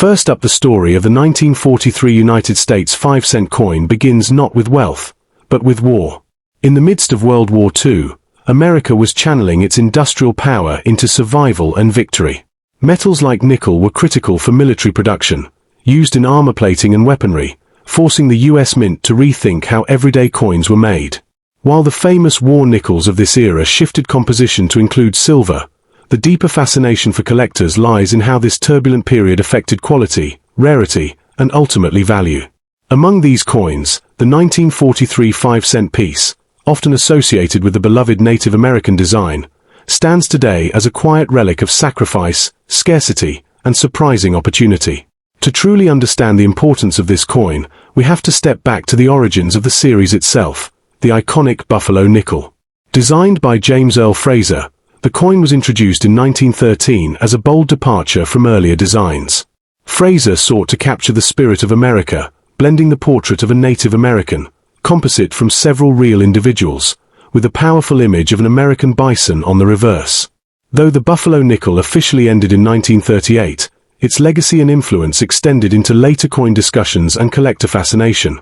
First up, the story of the 1943 United States 5-cent coin begins not with wealth, but with war. In the midst of World War II, America was channeling its industrial power into survival and victory. Metals like nickel were critical for military production, used in armor plating and weaponry, forcing the US Mint to rethink how everyday coins were made. While the famous war nickels of this era shifted composition to include silver, the deeper fascination for collectors lies in how this turbulent period affected quality, rarity, and ultimately value. Among these coins, the 1943 5-cent piece, often associated with the beloved Native American design, stands today as a quiet relic of sacrifice, scarcity, and surprising opportunity. To truly understand the importance of this coin, we have to step back to the origins of the series itself, the iconic Buffalo nickel. Designed by James Earl Fraser, the coin was introduced in 1913 as a bold departure from earlier designs. Fraser sought to capture the spirit of America, blending the portrait of a Native American, composite from several real individuals, with a powerful image of an American bison on the reverse. Though the Buffalo nickel officially ended in 1938, its legacy and influence extended into later coin discussions and collector fascination,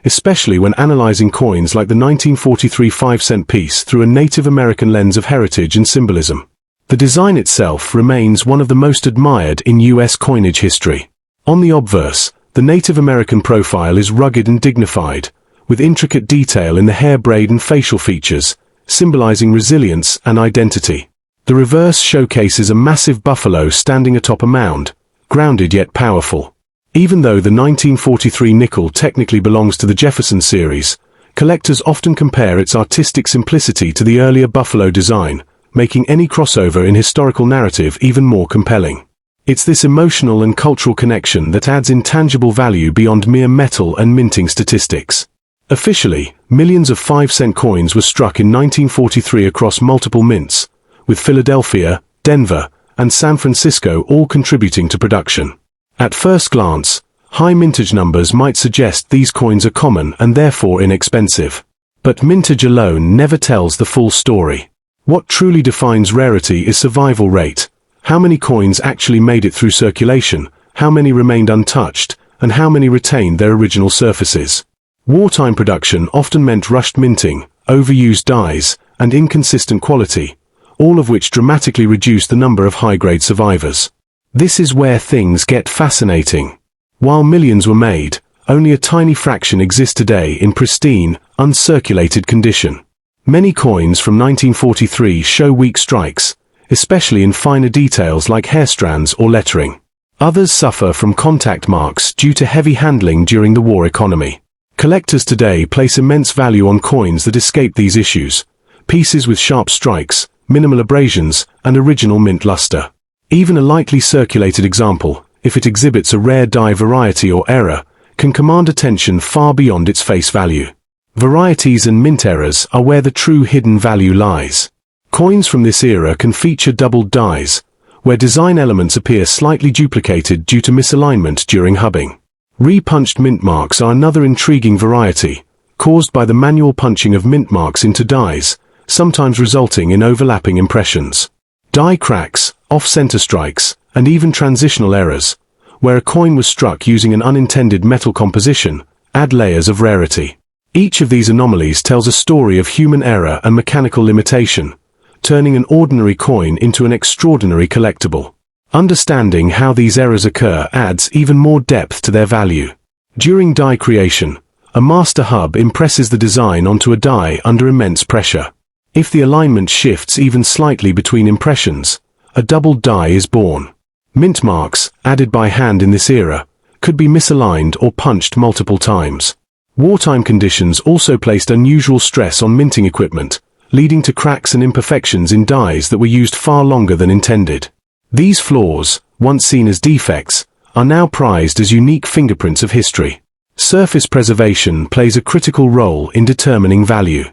especially when analyzing coins like the 1943 5-cent piece through a Native American lens of heritage and symbolism. The design itself remains one of the most admired in US coinage history. On the obverse, the Native American profile is rugged and dignified, with intricate detail in the hair braid and facial features, symbolizing resilience and identity. The reverse showcases a massive buffalo standing atop a mound, grounded yet powerful. Even though the 1943 nickel technically belongs to the Jefferson series, collectors often compare its artistic simplicity to the earlier Buffalo design, making any crossover in historical narrative even more compelling. It's this emotional and cultural connection that adds intangible value beyond mere metal and minting statistics. Officially, millions of 5-cent coins were struck in 1943 across multiple mints, with Philadelphia, Denver, and San Francisco all contributing to production. At first glance, high mintage numbers might suggest these coins are common and therefore inexpensive. But mintage alone never tells the full story. What truly defines rarity is survival rate. How many coins actually made it through circulation, how many remained untouched, and how many retained their original surfaces. Wartime production often meant rushed minting, overused dyes, and inconsistent quality, all of which dramatically reduced the number of high-grade survivors. This is where things get fascinating. While millions were made, only a tiny fraction exist today in pristine, uncirculated condition. Many coins from 1943 show weak strikes, especially in finer details like hair strands or lettering. Others suffer from contact marks due to heavy handling during the war economy. Collectors today place immense value on coins that escape these issues, pieces with sharp strikes, minimal abrasions, and original mint luster. Even a lightly circulated example, if it exhibits a rare die variety or error, can command attention far beyond its face value. Varieties and mint errors are where the true hidden value lies. Coins from this era can feature doubled dies, where design elements appear slightly duplicated due to misalignment during hubbing. Re-punched mint marks are another intriguing variety, caused by the manual punching of mint marks into dies, sometimes resulting in overlapping impressions. Die cracks, off-center strikes, and even transitional errors, where a coin was struck using an unintended metal composition, add layers of rarity. Each of these anomalies tells a story of human error and mechanical limitation, turning an ordinary coin into an extraordinary collectible. Understanding how these errors occur adds even more depth to their value. During die creation, a master hub impresses the design onto a die under immense pressure. If the alignment shifts even slightly between impressions, a doubled die is born. Mint marks, added by hand in this era, could be misaligned or punched multiple times. Wartime conditions also placed unusual stress on minting equipment, leading to cracks and imperfections in dies that were used far longer than intended. These flaws, once seen as defects, are now prized as unique fingerprints of history. Surface preservation plays a critical role in determining value.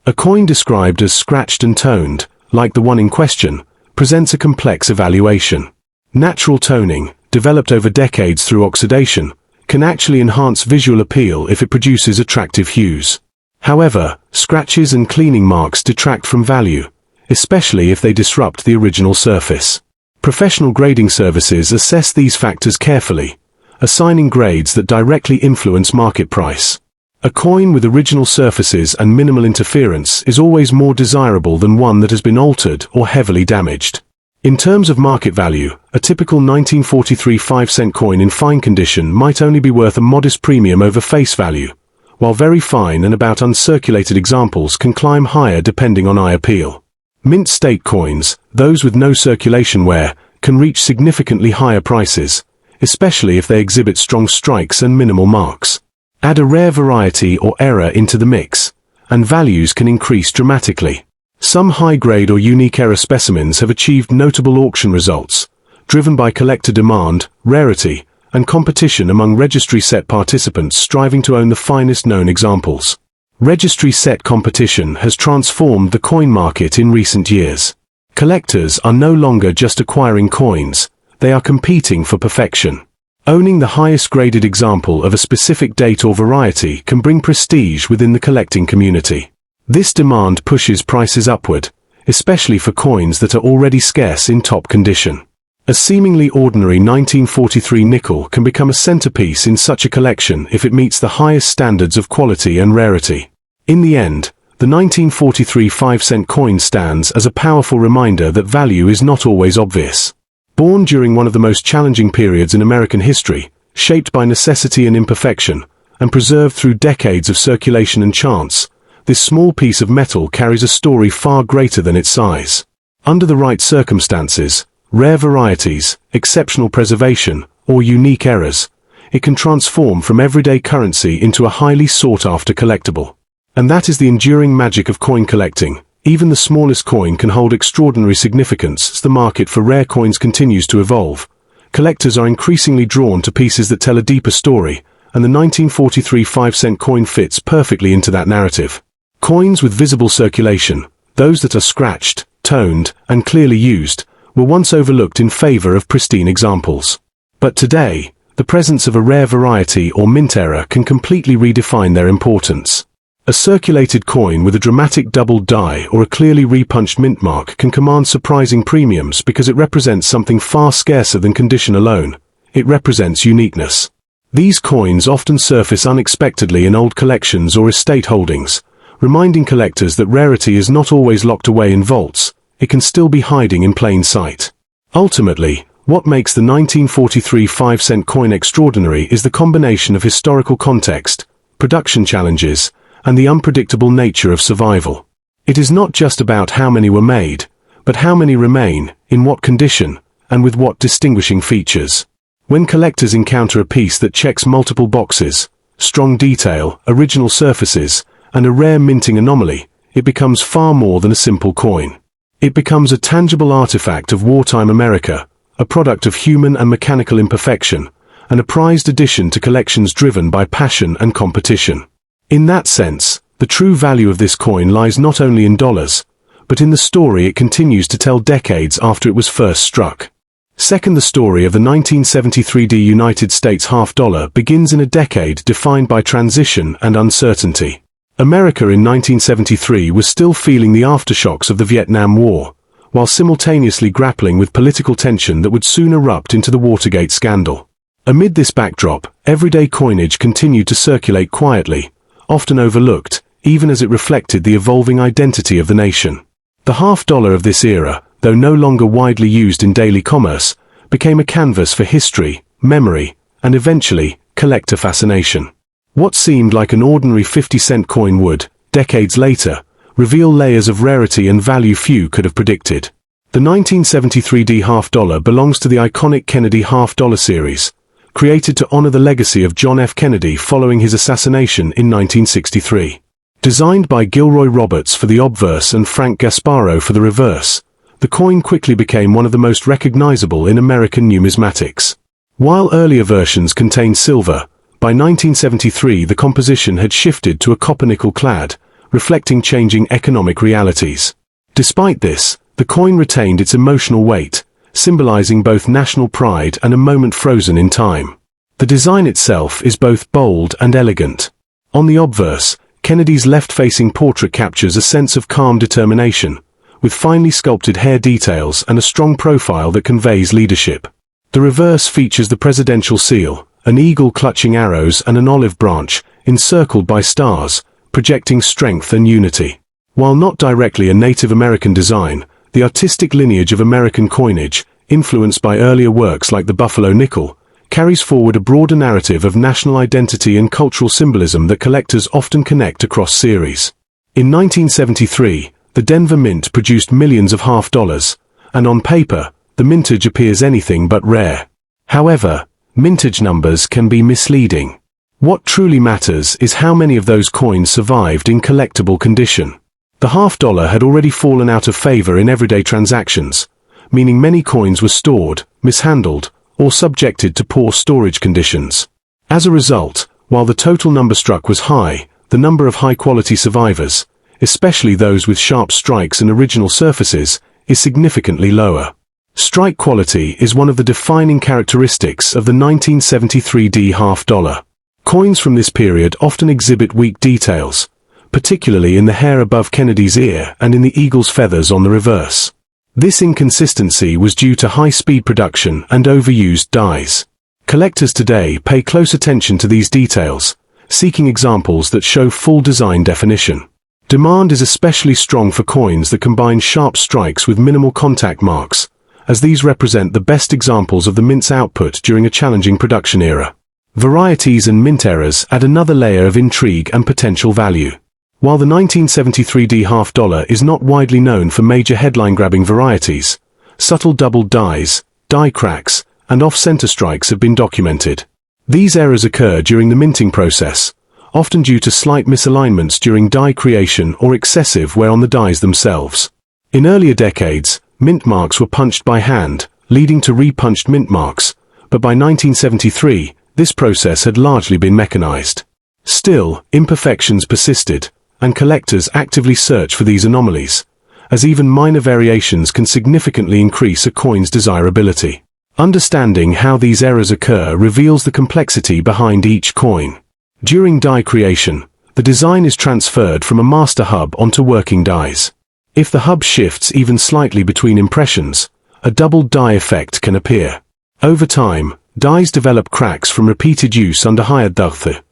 A coin described as scratched and toned, like the one in question, presents a complex evaluation. Natural toning, developed over decades through oxidation, can actually enhance visual appeal if it produces attractive hues. However, scratches and cleaning marks detract from value, especially if they disrupt the original surface. Professional grading services assess these factors carefully, assigning grades that directly influence market price. A coin with original surfaces and minimal interference is always more desirable than one that has been altered or heavily damaged. In terms of market value, a typical 1943 5-cent coin in fine condition might only be worth a modest premium over face value, while very fine and about uncirculated examples can climb higher depending on eye appeal. Mint state coins, those with no circulation wear, can reach significantly higher prices, especially if they exhibit strong strikes and minimal marks. Add a rare variety or error into the mix, and values can increase dramatically. Some high-grade or unique error specimens have achieved notable auction results, driven by collector demand, rarity, and competition among registry set participants striving to own the finest known examples. Registry set competition has transformed the coin market in recent years. Collectors are no longer just acquiring coins, they are competing for perfection. Owning the highest graded example of a specific date or variety can bring prestige within the collecting community. This demand pushes prices upward, especially for coins that are already scarce in top condition. A seemingly ordinary 1943 nickel can become a centerpiece in such a collection if it meets the highest standards of quality and rarity. In the end, the 1943 5-cent coin stands as a powerful reminder that value is not always obvious. Born during one of the most challenging periods in American history, shaped by necessity and imperfection, and preserved through decades of circulation and chance, this small piece of metal carries a story far greater than its size. Under the right circumstances, rare varieties, exceptional preservation, or unique errors, it can transform from everyday currency into a highly sought-after collectible. And that is the enduring magic of coin collecting. Even the smallest coin can hold extraordinary significance as the market for rare coins continues to evolve. Collectors are increasingly drawn to pieces that tell a deeper story, and the 1943 5-cent coin fits perfectly into that narrative. Coins with visible circulation, those that are scratched, toned, and clearly used, were once overlooked in favor of pristine examples. But today, the presence of a rare variety or mint error can completely redefine their importance. A circulated coin with a dramatic double die or a clearly repunched mint mark can command surprising premiums because it represents something far scarcer than condition alone. It represents uniqueness. These coins often surface unexpectedly in old collections or estate holdings, reminding collectors that rarity is not always locked away in vaults. It can still be hiding in plain sight. Ultimately, what makes the 1943 5-cent coin extraordinary is the combination of historical context, production challenges, and the unpredictable nature of survival. It is not just about how many were made, but how many remain, in what condition, and with what distinguishing features. When collectors encounter a piece that checks multiple boxes, strong detail, original surfaces, and a rare minting anomaly, it becomes far more than a simple coin. It becomes a tangible artifact of wartime America, a product of human and mechanical imperfection, and a prized addition to collections driven by passion and competition. In that sense, the true value of this coin lies not only in dollars, but in the story it continues to tell decades after it was first struck. Second, the story of the 1973 United States half dollar begins in a decade defined by transition and uncertainty. America in 1973 was still feeling the aftershocks of the Vietnam War, while simultaneously grappling with political tension that would soon erupt into the Watergate scandal. Amid this backdrop, everyday coinage continued to circulate quietly, often overlooked, even as it reflected the evolving identity of the nation. The half dollar of this era, though no longer widely used in daily commerce, became a canvas for history, memory, and eventually, collector fascination. What seemed like an ordinary 50-cent coin would, decades later, reveal layers of rarity and value few could have predicted. The 1973 half dollar belongs to the iconic Kennedy half dollar series, created to honor the legacy of John F. Kennedy following his assassination in 1963. Designed by Gilroy Roberts for the obverse and Frank Gasparo for the reverse, the coin quickly became one of the most recognizable in American numismatics. While earlier versions contained silver, by 1973 the composition had shifted to a copper-nickel clad, reflecting changing economic realities. Despite this, the coin retained its emotional weight, symbolizing both national pride and a moment frozen in time. The design itself is both bold and elegant. On the obverse, Kennedy's left-facing portrait captures a sense of calm determination, with finely sculpted hair details and a strong profile that conveys leadership. The reverse features the presidential seal, an eagle clutching arrows and an olive branch, encircled by stars, projecting strength and unity. While not directly a Native American design, the artistic lineage of American coinage, influenced by earlier works like the Buffalo nickel, carries forward a broader narrative of national identity and cultural symbolism that collectors often connect across series. In 1973, the Denver Mint produced millions of half dollars, and on paper, the mintage appears anything but rare. However, mintage numbers can be misleading. What truly matters is how many of those coins survived in collectible condition. The half dollar had already fallen out of favor in everyday transactions, meaning many coins were stored, mishandled, or subjected to poor storage conditions. As a result, while the total number struck was high, the number of high-quality survivors, especially those with sharp strikes and original surfaces, is significantly lower. Strike quality is one of the defining characteristics of the 1973 D half dollar. Coins from this period often exhibit weak details, particularly in the hair above Kennedy's ear and in the eagle's feathers on the reverse. This inconsistency was due to high-speed production and overused dies. Collectors today pay close attention to these details, seeking examples that show full design definition. Demand is especially strong for coins that combine sharp strikes with minimal contact marks, as these represent the best examples of the mint's output during a challenging production era. Varieties and mint errors add another layer of intrigue and potential value. While the 1973 D half dollar is not widely known for major headline-grabbing varieties, subtle doubled dies, die cracks, and off-center strikes have been documented. These errors occur during the minting process, often due to slight misalignments during die creation or excessive wear on the dies themselves. In earlier decades, mint marks were punched by hand, leading to repunched mint marks, but by 1973, this process had largely been mechanized. Still, imperfections persisted, and collectors actively search for these anomalies, as even minor variations can significantly increase a coin's desirability. Understanding how these errors occur reveals the complexity behind each coin. During die creation, the design is transferred from a master hub onto working dies. If the hub shifts even slightly between impressions, a doubled die effect can appear. Over time, dies develop cracks from repeated use under higher depth,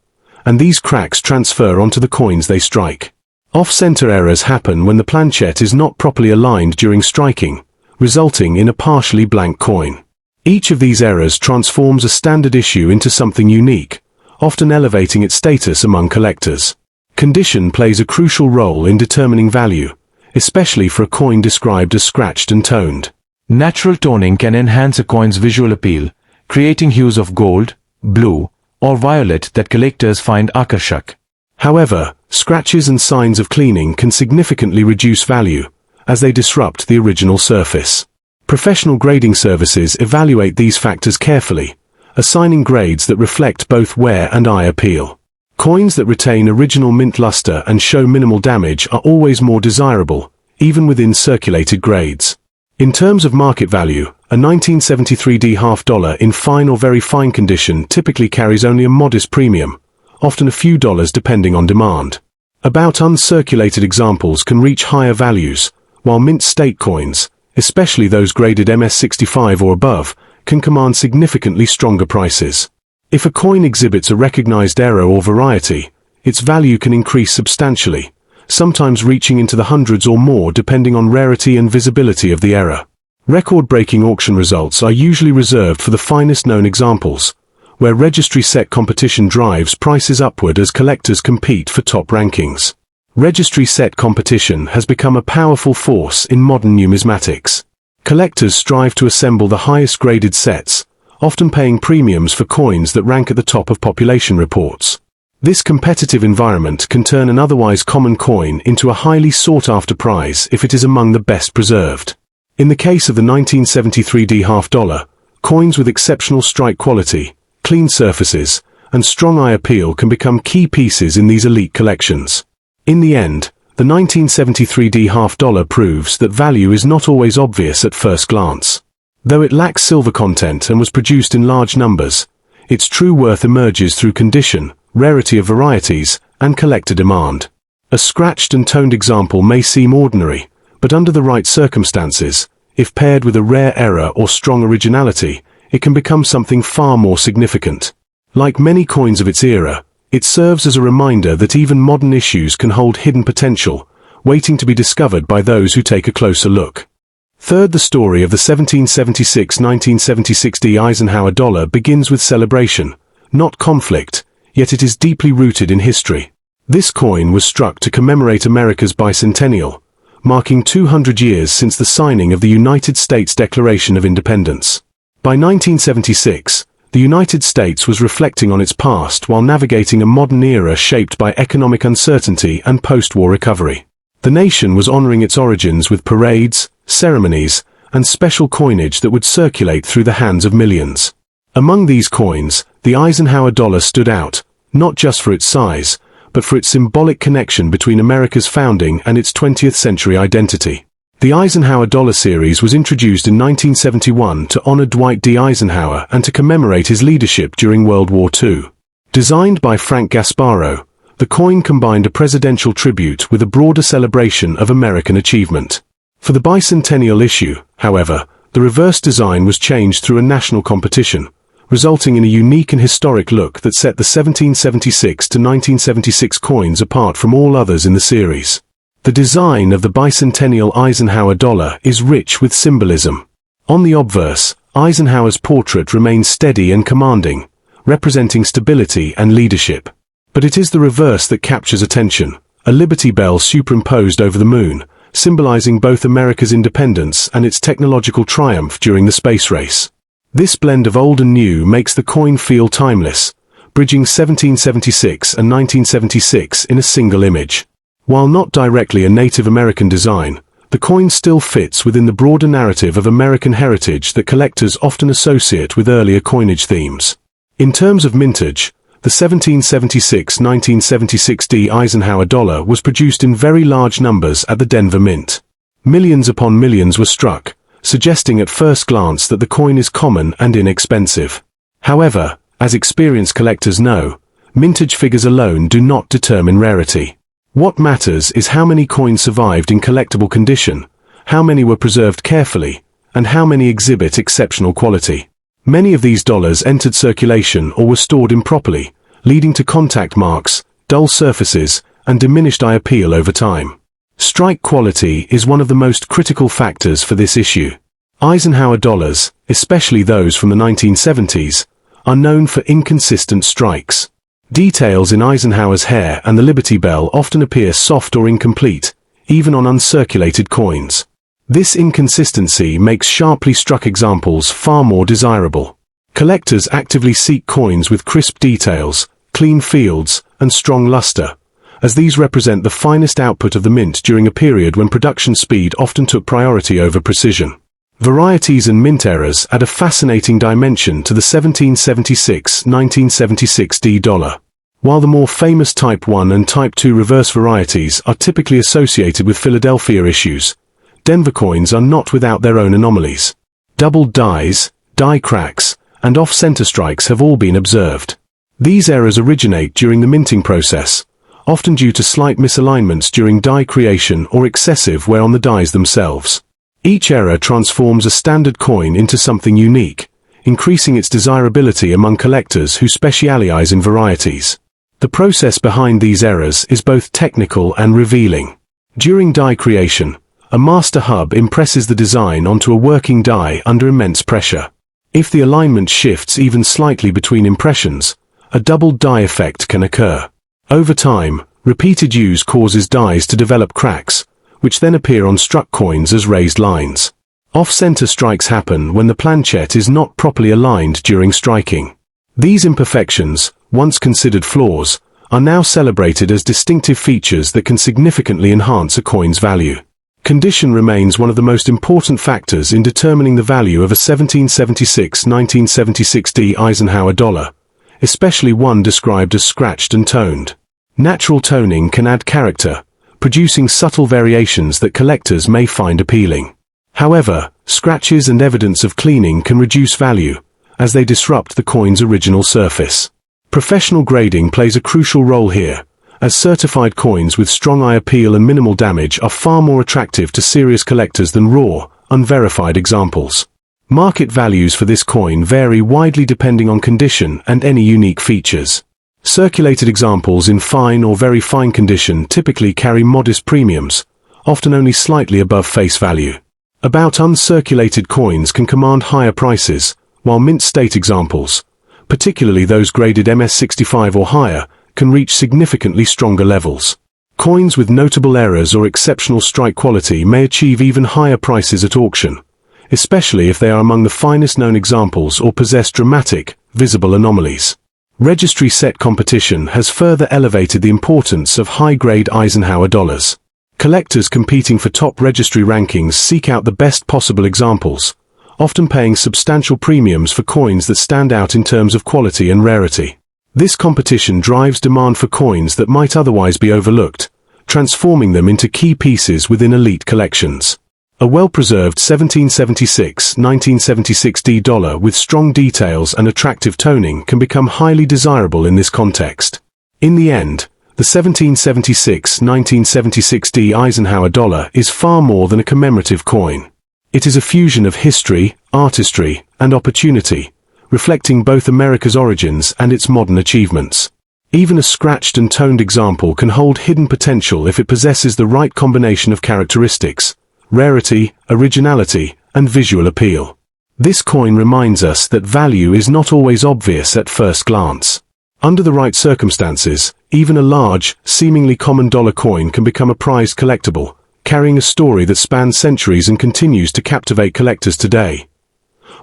and these cracks transfer onto the coins they strike. Off-center errors happen when the planchette is not properly aligned during striking, resulting in a partially blank coin. Each of these errors transforms a standard issue into something unique, often elevating its status among collectors. Condition plays a crucial role in determining value, especially for a coin described as scratched and toned. Natural toning can enhance a coin's visual appeal, creating hues of gold, blue, or violet that collectors find akarshak. However, scratches and signs of cleaning can significantly reduce value, as they disrupt the original surface. Professional grading services evaluate these factors carefully, assigning grades that reflect both wear and eye appeal. Coins that retain original mint luster and show minimal damage are always more desirable, even within circulated grades. In terms of market value, a 1973 D half dollar in fine or very fine condition typically carries only a modest premium, often a few dollars depending on demand. About uncirculated examples can reach higher values, while mint state coins, especially those graded MS65 or above, can command significantly stronger prices. If a coin exhibits a recognized error or variety, its value can increase substantially, sometimes reaching into the hundreds or more depending on rarity and visibility of the error. Record-breaking auction results are usually reserved for the finest known examples, where registry set competition drives prices upward as collectors compete for top rankings. Registry set competition has become a powerful force in modern numismatics. Collectors strive to assemble the highest graded sets, often paying premiums for coins that rank at the top of population reports. This competitive environment can turn an otherwise common coin into a highly sought-after prize if it is among the best preserved. In the case of the 1973 D half dollar, coins with exceptional strike quality, clean surfaces, and strong eye appeal can become key pieces in these elite collections. In the end, the 1973 D half dollar proves that value is not always obvious at first glance. Though it lacks silver content and was produced in large numbers, its true worth emerges through condition, rarity of varieties, and collector demand. A scratched and toned example may seem ordinary, But under the right circumstances, if paired with a rare error or strong originality, it can become something far more significant. Like many coins of its era, it serves as a reminder that even modern issues can hold hidden potential, waiting to be discovered by those who take a closer look. Third, the story of the 1776-1976 D. Eisenhower dollar begins with celebration, not conflict, yet it is deeply rooted in history. This coin was struck to commemorate America's bicentennial, marking 200 years since the signing of the United States Declaration of Independence. By 1976, the United States was reflecting on its past while navigating a modern era shaped by economic uncertainty and post-war recovery. The nation was honoring its origins with parades, ceremonies, and special coinage that would circulate through the hands of millions. Among these coins, the Eisenhower dollar stood out, not just for its size, but for its symbolic connection between America's founding and its 20th century identity. The Eisenhower dollar series was introduced in 1971 to honor Dwight D. Eisenhower and to commemorate his leadership during World War II. Designed by Frank Gasparro, the coin combined a presidential tribute with a broader celebration of American achievement. For the bicentennial issue, however, the reverse design was changed through a national competition, resulting in a unique and historic look that set the 1776 to 1976 coins apart from all others in the series. The design of the bicentennial Eisenhower dollar is rich with symbolism. On the obverse, Eisenhower's portrait remains steady and commanding, representing stability and leadership. But it is the reverse that captures attention, a Liberty Bell superimposed over the moon, symbolizing both America's independence and its technological triumph during the space race. This blend of old and new makes the coin feel timeless, bridging 1776 and 1976 in a single image. While not directly a Native American design, the coin still fits within the broader narrative of American heritage that collectors often associate with earlier coinage themes. In terms of mintage, the 1776-1976 D. Eisenhower dollar was produced in very large numbers at the Denver Mint. Millions upon millions were struck, suggesting at first glance that the coin is common and inexpensive. However, as experienced collectors know, mintage figures alone do not determine rarity. What matters is how many coins survived in collectible condition, how many were preserved carefully, and how many exhibit exceptional quality. Many of these dollars entered circulation or were stored improperly, leading to contact marks, dull surfaces, and diminished eye appeal over time. Strike quality is one of the most critical factors for this issue. Eisenhower dollars, especially those from the 1970s, are known for inconsistent strikes. Details in Eisenhower's hair and the Liberty Bell often appear soft or incomplete, even on uncirculated coins. This inconsistency makes sharply struck examples far more desirable. Collectors actively seek coins with crisp details, clean fields, and strong luster, as these represent the finest output of the mint during a period when production speed often took priority over precision. Varieties and mint errors add a fascinating dimension to the 1776-1976 D dollar. While the more famous Type 1 and Type 2 reverse varieties are typically associated with Philadelphia issues, Denver coins are not without their own anomalies. Doubled dies, die cracks, and off-center strikes have all been observed. These errors originate during the minting process, often due to slight misalignments during die creation or excessive wear on the dies themselves. Each error transforms a standard coin into something unique, increasing its desirability among collectors who specialize in varieties. The process behind these errors is both technical and revealing. During die creation, a master hub impresses the design onto a working die under immense pressure. If the alignment shifts even slightly between impressions, a doubled die effect can occur. Over time, repeated use causes dies to develop cracks, which then appear on struck coins as raised lines. Off-center strikes happen when the planchette is not properly aligned during striking. These imperfections, once considered flaws, are now celebrated as distinctive features that can significantly enhance a coin's value. Condition remains one of the most important factors in determining the value of a 1776-1976 D. Eisenhower dollar, especially one described as scratched and toned. Natural toning can add character, producing subtle variations that collectors may find appealing. However, scratches and evidence of cleaning can reduce value, as they disrupt the coin's original surface. Professional grading plays a crucial role here, as certified coins with strong eye appeal and minimal damage are far more attractive to serious collectors than raw, unverified examples. Market values for this coin vary widely depending on condition and any unique features. Circulated examples in fine or very fine condition typically carry modest premiums, often only slightly above face value. About uncirculated coins can command higher prices, while mint state examples, particularly those graded MS65 or higher, can reach significantly stronger levels. Coins with notable errors or exceptional strike quality may achieve even higher prices at auction, especially if they are among the finest known examples or possess dramatic, visible anomalies. Registry set competition has further elevated the importance of high-grade Eisenhower dollars. Collectors competing for top registry rankings seek out the best possible examples, often paying substantial premiums for coins that stand out in terms of quality and rarity. This competition drives demand for coins that might otherwise be overlooked, transforming them into key pieces within elite collections. A well-preserved 1776-1976 dollar with strong details and attractive toning can become highly desirable in this context. In the end, the 1776-1976 Eisenhower dollar is far more than a commemorative coin. It is a fusion of history, artistry, and opportunity, reflecting both America's origins and its modern achievements. Even a scratched and toned example can hold hidden potential if it possesses the right combination of characteristics: rarity, originality, and visual appeal. This coin reminds us that value is not always obvious at first glance. Under the right circumstances, even a large, seemingly common dollar coin can become a prized collectible, carrying a story that spans centuries and continues to captivate collectors today.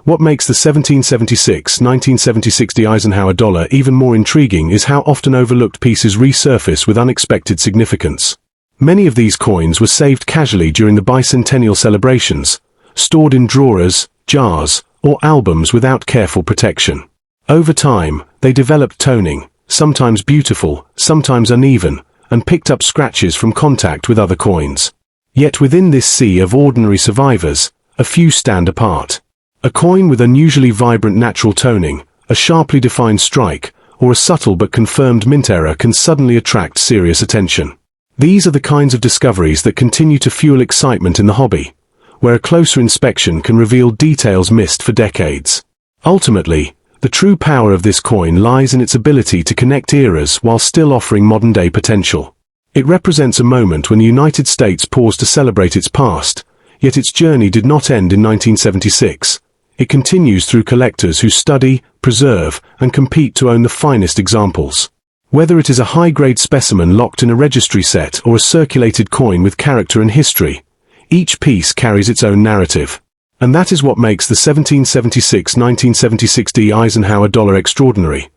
What makes the 1776-1976 Eisenhower dollar even more intriguing is how often overlooked pieces resurface with unexpected significance. Many of these coins were saved casually during the bicentennial celebrations, stored in drawers, jars, or albums without careful protection. Over time, they developed toning, sometimes beautiful, sometimes uneven, and picked up scratches from contact with other coins. Yet within this sea of ordinary survivors, a few stand apart. A coin with unusually vibrant natural toning, a sharply defined strike, or a subtle but confirmed mint error can suddenly attract serious attention. These are the kinds of discoveries that continue to fuel excitement in the hobby, where a closer inspection can reveal details missed for decades. Ultimately, the true power of this coin lies in its ability to connect eras while still offering modern-day potential. It represents a moment when the United States paused to celebrate its past, yet its journey did not end in 1976. It continues through collectors who study, preserve, and compete to own the finest examples. Whether it is a high-grade specimen locked in a registry set or a circulated coin with character and history, each piece carries its own narrative. And that is what makes the 1776-1976 Eisenhower dollar extraordinary.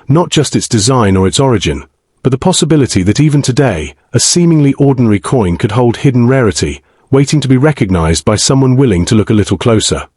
Not just its design or its origin, but the possibility that even today, a seemingly ordinary coin could hold hidden rarity, waiting to be recognized by someone willing to look a little closer.